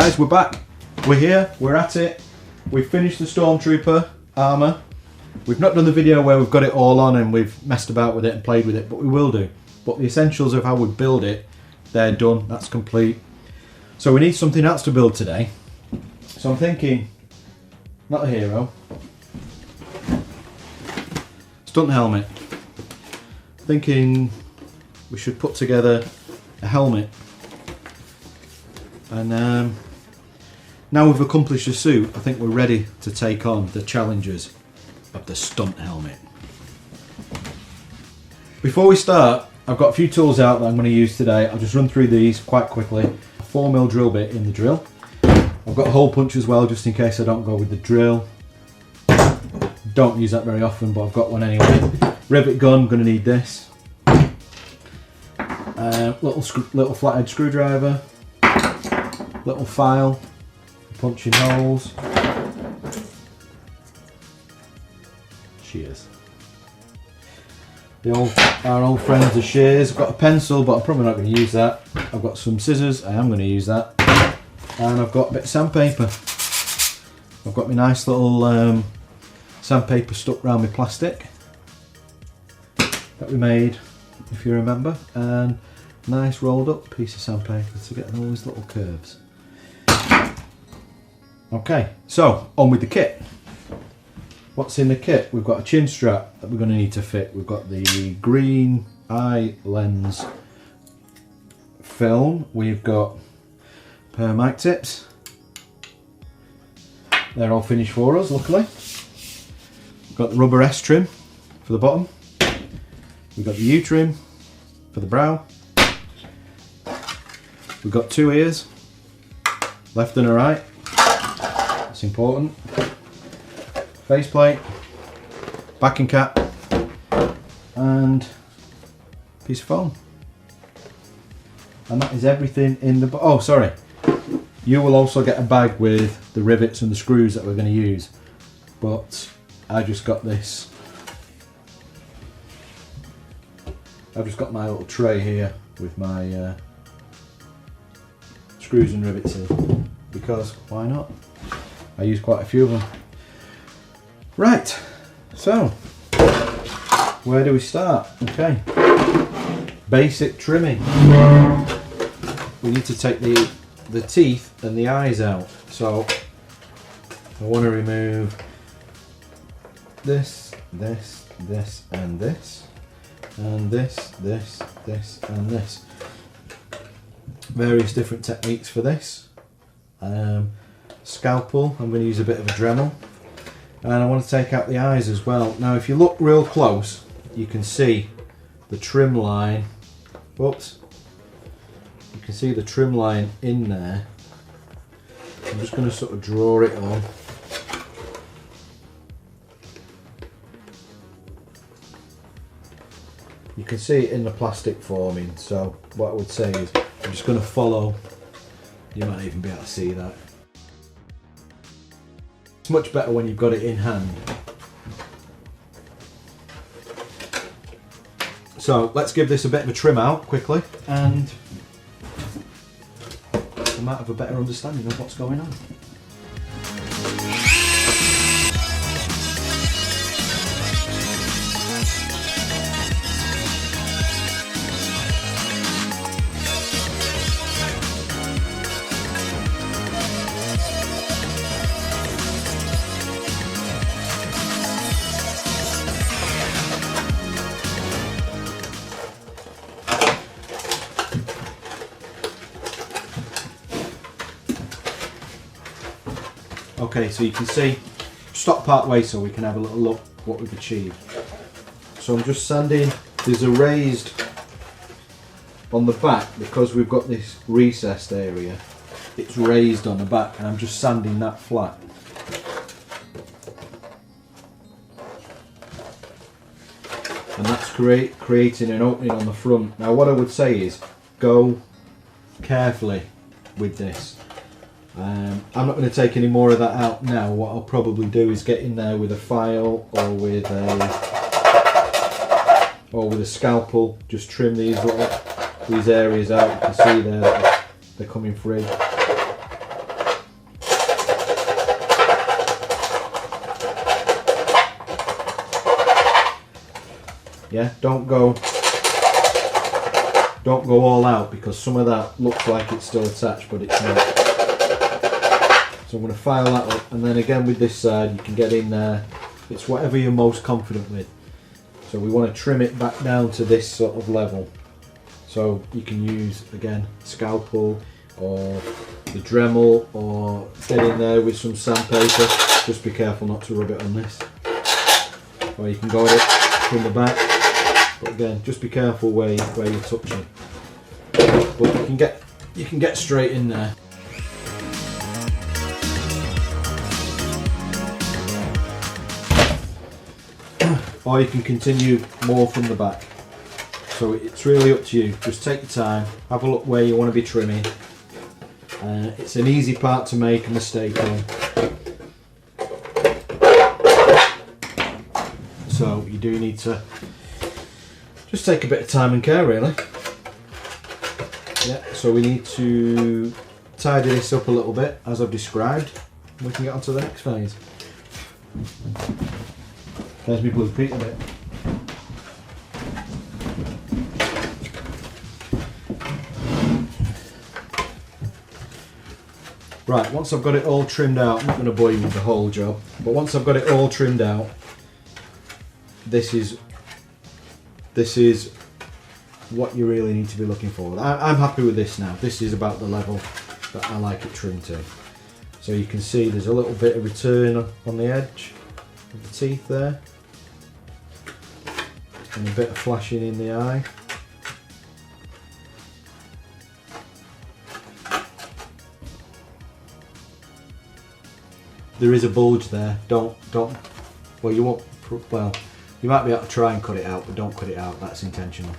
guys, we're back. We're here, we're at it. We've finished the Stormtrooper armour. We've not done the video where we've got it all on and we've messed about with it and played with it, but we will do. But the essentials of how we build it, they're done, that's complete. So we need something else to build today. So I'm thinking, not a hero, stunt helmet. Thinking we should put together a helmet. And now we've accomplished the suit, I think we're ready to take on the challenges of the stunt helmet. Before we start, I've got a few tools out that I'm going to use today. I'll just run through these quite quickly. A 4mm drill bit in the drill. I've got a hole punch as well, just in case I don't go with the drill. Don't use that very often, but I've got one anyway. Rivet gun, I'm going to need this. Little flathead screwdriver. Little file, punching holes. Shears. Our old friends, the shears. I've got a pencil, but I'm probably not going to use that. I've got some scissors, I am going to use that. And I've got a bit of sandpaper. I've got my nice little sandpaper stuck around my plastic that we made, if you remember. And nice rolled up piece of sandpaper to get all these little curves. Okay, so on with the kit. What's in the kit? We've got a chin strap that we're going to need to fit. We've got the green eye lens film. We've got a pair of mic tips. They're all finished for us, luckily. We've got the rubber S trim for the bottom. We've got the U trim for the brow. We've got two ears, left and a right. That's important. Faceplate, backing cap, and a piece of foam. And that is everything in the... Oh, sorry. You will also get a bag with the rivets and the screws that we're going to use. But I just got this. I've just got my little tray here with my screws and rivets in. Because why not? I use quite a few of them. Right, so where do we start? Okay, basic trimming. We need to take the teeth and the eyes out. So I want to remove this, this, this, and this, and this, this, this, and this. Various different techniques for this. Scalpel, I'm going to use a bit of a Dremel, and I want to take out the eyes as well. Now if you look real close you can see the trim line. Whoops, you can see the trim line in there. I'm just going to sort of draw it on. You can see it in the plastic forming, so what I would say is I'm just going to follow. You might even be able to see that. It's much better when you've got it in hand. So let's give this a bit of a trim out quickly and we might have a better understanding of what's going on. Okay, so you can see, stop part way so we can have a little look what we've achieved. So I'm just sanding, there's a raised on the back because we've got this recessed area. It's raised on the back and I'm just sanding that flat. And that's creating an opening on the front. Now what I would say is go carefully with this. I'm not going to take any more of that out now. What I'll probably do is get in there with a file or with a scalpel, just trim these areas out. You can see there that they're coming free. Yeah, don't go all out, because some of that looks like it's still attached but it's not. So I'm going to file that up, and then again with this side you can get in there. It's whatever you're most confident with. So we want to trim it back down to this sort of level. So you can use, again, scalpel or the Dremel, or get in there with some sandpaper. Just be careful not to rub it on this. Or you can go at it from the back. But again, just be careful where you're touching. But you can get straight in there. Or you can continue more from the back. So it's really up to you. Just take your time, have a look where you want to be trimming. It's an easy part to make a mistake on. So you do need to just take a bit of time and care, really. Yeah, so we need to tidy this up a little bit, as I've described. We can get on to the next phase. There's my blue Peter bit. Right, once I've got it all trimmed out, I'm not going to bore you with the whole job, but once I've got it all trimmed out, this is what you really need to be looking for. I'm happy with this now. This is about the level that I like it trimmed to. So you can see there's a little bit of return on the edge of the teeth there, and a bit of flashing in the eye. There is a bulge there. Well, you won't. Well, you might be able to try and cut it out, but don't cut it out. That's intentional.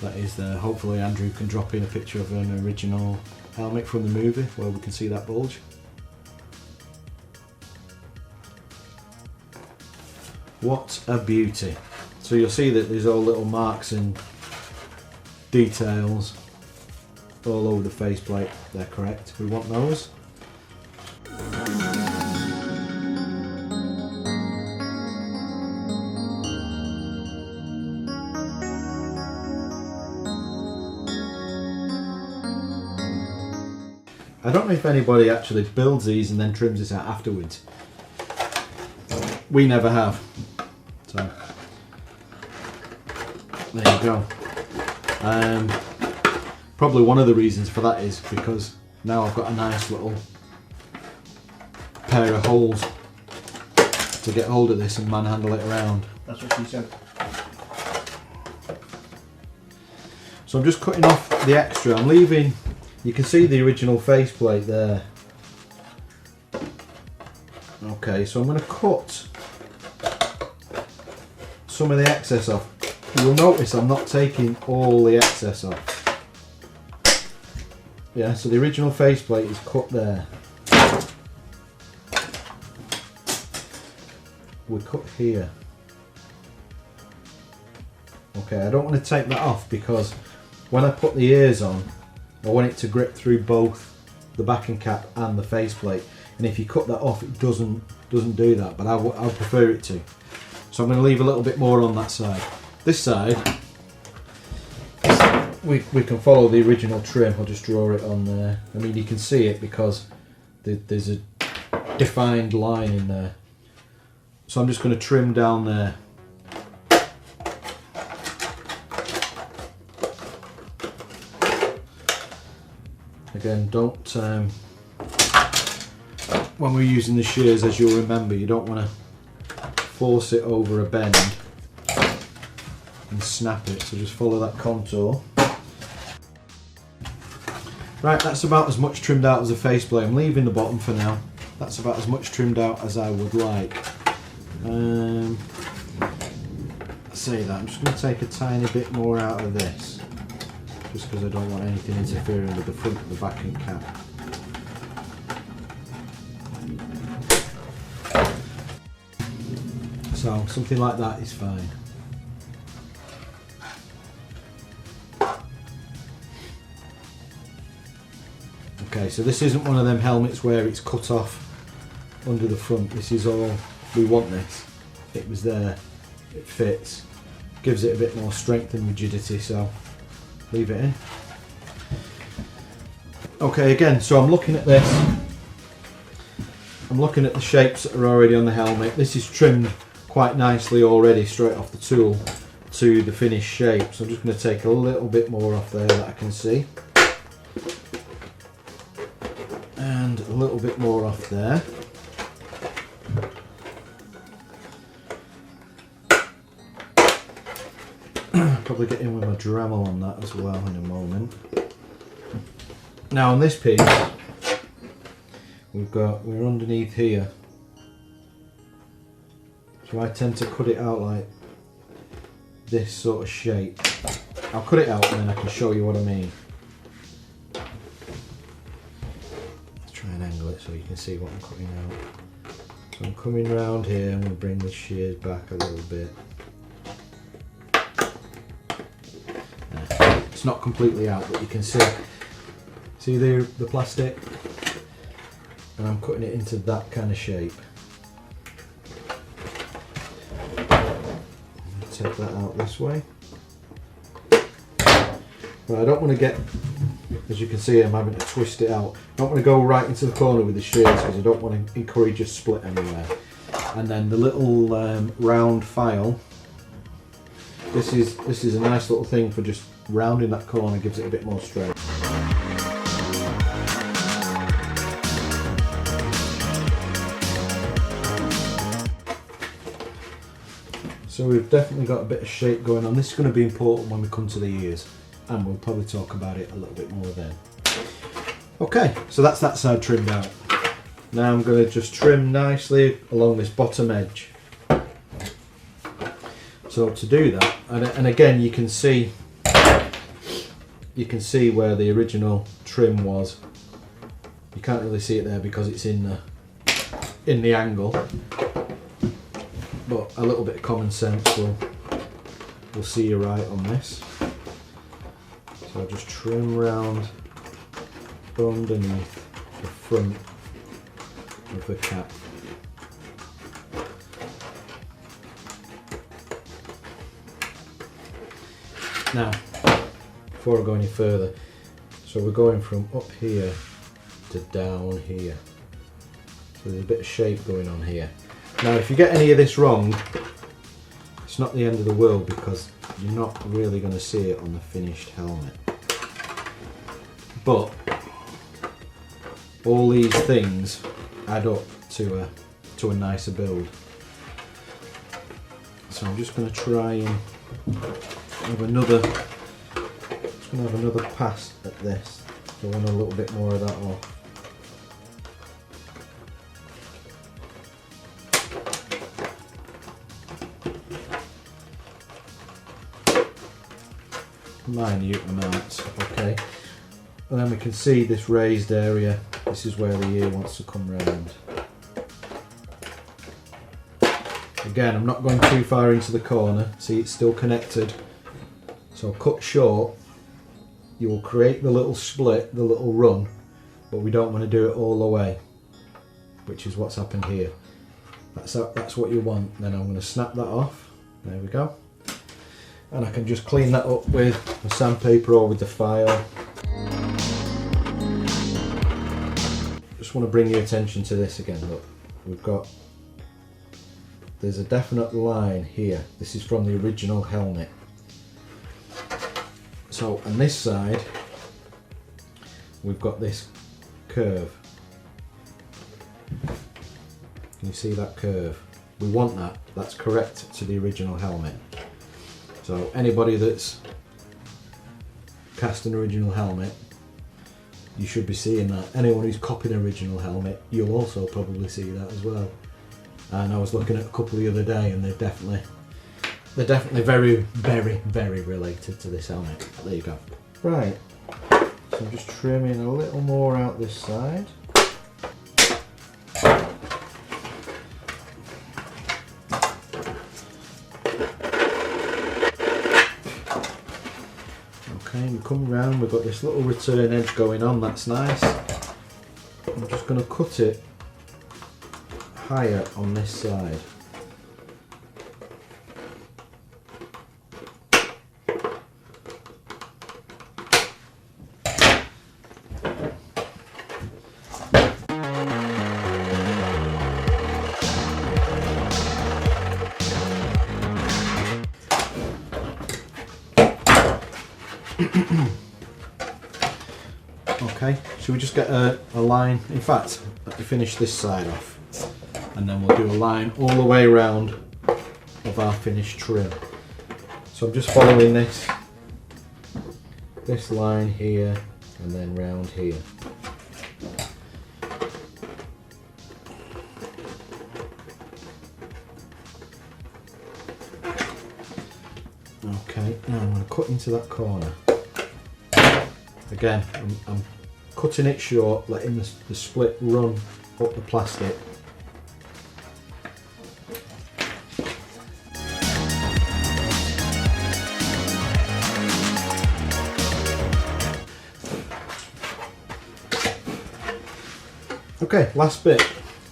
That is there. Hopefully, Andrew can drop in a picture of an original helmet from the movie where we can see that bulge. What a beauty! So you'll see that there's all little marks and details all over the faceplate. They're correct. We want those. I don't know if anybody actually builds these and then trims this out afterwards. We never have. So there you go. Probably one of the reasons for that is because now I've got a nice little pair of holes to get hold of this and manhandle it around. That's what she said. So I'm just cutting off the extra. I'm leaving. You can see the original faceplate there. Okay, so I'm going to cut some of the excess off. You'll notice I'm not taking all the excess off. Yeah, so the original faceplate is cut there. We cut here. Okay, I don't want to take that off because when I put the ears on, I want it to grip through both the backing cap and the faceplate, and if you cut that off it doesn't do that, but I prefer it to. So I'm going to leave a little bit more on that side. This side, we can follow the original trim. I'll just draw it on there. I mean, you can see it because there's a defined line in there. So I'm just going to trim down there. Again, don't, when we're using the shears, as you'll remember, you don't want to force it over a bend and snap it, so just follow that contour. Right, that's about as much trimmed out as a faceplate. I'm leaving the bottom for now. That's about as much trimmed out as I would like. I say that, I'm just going to take a tiny bit more out of this. Just because I don't want anything interfering with the front of the backing cap. So something like that is fine. Okay, so this isn't one of them helmets where it's cut off under the front. This is all, we want this. It was there. it fits. Gives it a bit more strength and rigidity, so leave it in. Okay, again, so I'm looking at this. I'm looking at the shapes that are already on the helmet. This is trimmed quite nicely already straight off the tool to the finished shape. So I'm just going to take a little bit more off there that I can see. And a little bit more off there. Probably get in with my Dremel on that as well in a moment. Now on this piece, we're underneath here. So I tend to cut it out like this sort of shape. I'll cut it out and then I can show you what I mean. Let's try and angle it so you can see what I'm cutting out. So I'm coming round here and we'll bring the shears back a little bit. It's not completely out, but you can see the plastic, and I'm cutting it into that kind of shape. Take that out this way. But I don't want to get, as you can see, I'm having to twist it out. I don't want to go right into the corner with the shears because I don't want to encourage a split anywhere. And then the little round file. This is a nice little thing for just rounding that corner, gives it a bit more strength. So we've definitely got a bit of shape going on. This is going to be important when we come to the ears, and we'll probably talk about it a little bit more then. Okay, so that's that side trimmed out. Now I'm going to just trim nicely along this bottom edge. So to do that, and again you can see where the original trim was. You can't really see it there because it's in the angle, but a little bit of common sense will see you right on this. So I'll just trim round underneath the front of the cap. Now, before I go any further, so we're going from up here to down here. So there's a bit of shape going on here. Now if you get any of this wrong, it's not the end of the world because you're not really going to see it on the finished helmet. But all these things add up to a nicer build. So I'm just going to try and have another pass at this. So I want a little bit more of that off. Minute amounts, okay. And then we can see this raised area. This is where the ear wants to come round. Again, I'm not going too far into the corner. See, it's still connected. So cut short, you will create the little split, the little run, but we don't want to do it all the way, which is what's happened here. That's what you want. Then I'm going to snap that off. There we go. And I can just clean that up with a sandpaper or with the file. Just want to bring your attention to this again. Look, there's a definite line here. This is from the original helmet. So on this side, we've got this curve. Can you see that curve? We want that. That's correct to the original helmet. So anybody that's cast an original helmet, you should be seeing that. Anyone who's copied an original helmet, you'll also probably see that as well. And I was looking at a couple the other day, and they're definitely very, very, very related to this helmet. There you go. Right. So I'm just trimming a little more out this side. Okay, we come round, we've got this little return edge going on, that's nice. I'm just going to cut it higher on this side. Okay, should we just get a line? In fact, let me finish this side off, and then we'll do a line all the way around of our finished trim. So I'm just following this line here, and then round here. Okay, now I'm going to cut into that corner. Again, I'm cutting it short, letting the split run up the plastic. Okay, last bit.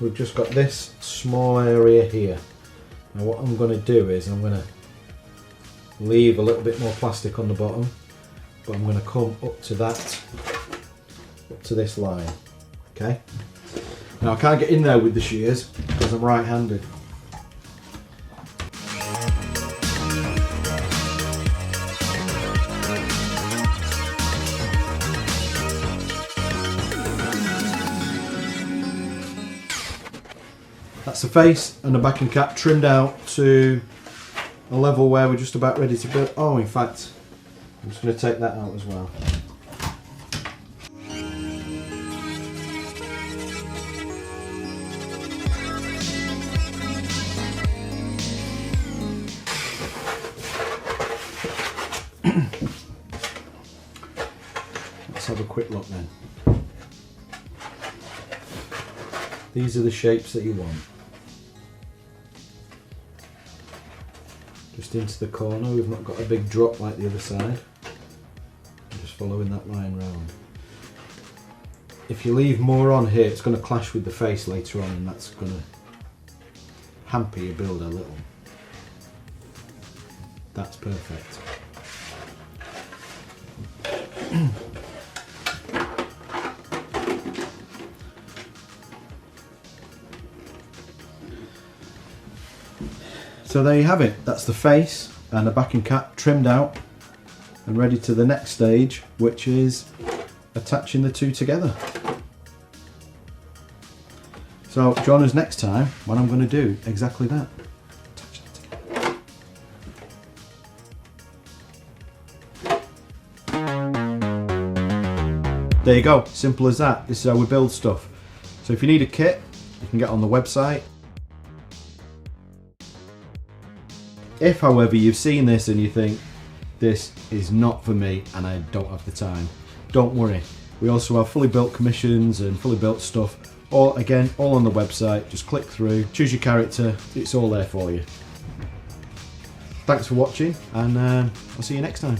We've just got this small area here. Now what I'm going to do is I'm going to leave a little bit more plastic on the bottom, but I'm going to come up to this line. Okay. Now I can't get in there with the shears because I'm right-handed. That's the face and the backing cap trimmed out to a level where we're just about ready to build. Oh, in fact, I'm just going to take that out as well. Let's have a quick look then. These are the shapes that you want. Just into the corner, we've not got a big drop like the other side. I'm just following that line round. If you leave more on here, it's going to clash with the face later on, and that's going to hamper your build a little. That's perfect. So there you have it. That's the face and the backing cap trimmed out and ready to the next stage, which is attaching the two together. So join us next time when I'm going to do exactly that. Attach that together. There you go. Simple as that. This is how we build stuff. So if you need a kit, you can get on the website. If, however, you've seen this and you think this is not for me and I don't have the time, don't worry. We also have fully built commissions and fully built stuff. All again, all on the website. Just click through, choose your character. It's all there for you. Thanks for watching, and I'll see you next time.